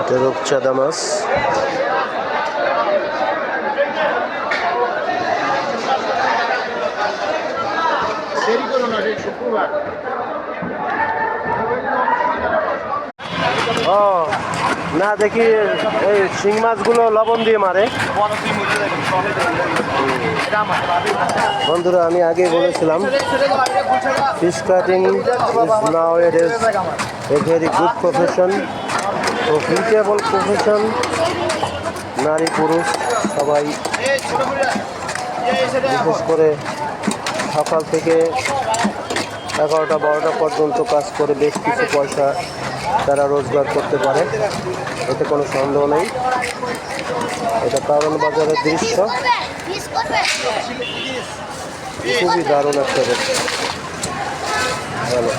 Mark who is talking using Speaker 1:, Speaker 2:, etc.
Speaker 1: এটা রূপচাঁদা মাছ। ও না, দেখি এই শিং মাছগুলো লবণ দিয়ে মারে। বন্ধুরা, আমি আগে বলেছিলাম fish cutting is nowadays a very good profession, profitable profession. নারী পুরুষ সবাই, বিশেষ করে সকাল থেকে 11টা-12টা পর্যন্ত কাজ করে বেশ কিছু পয়সা তারা রোজগার করতে পারে, এতে কোনো সন্দেহ নেই। এটা কারণ বাজারের দৃশ্য, খুবই দারুণ একটা ভালো।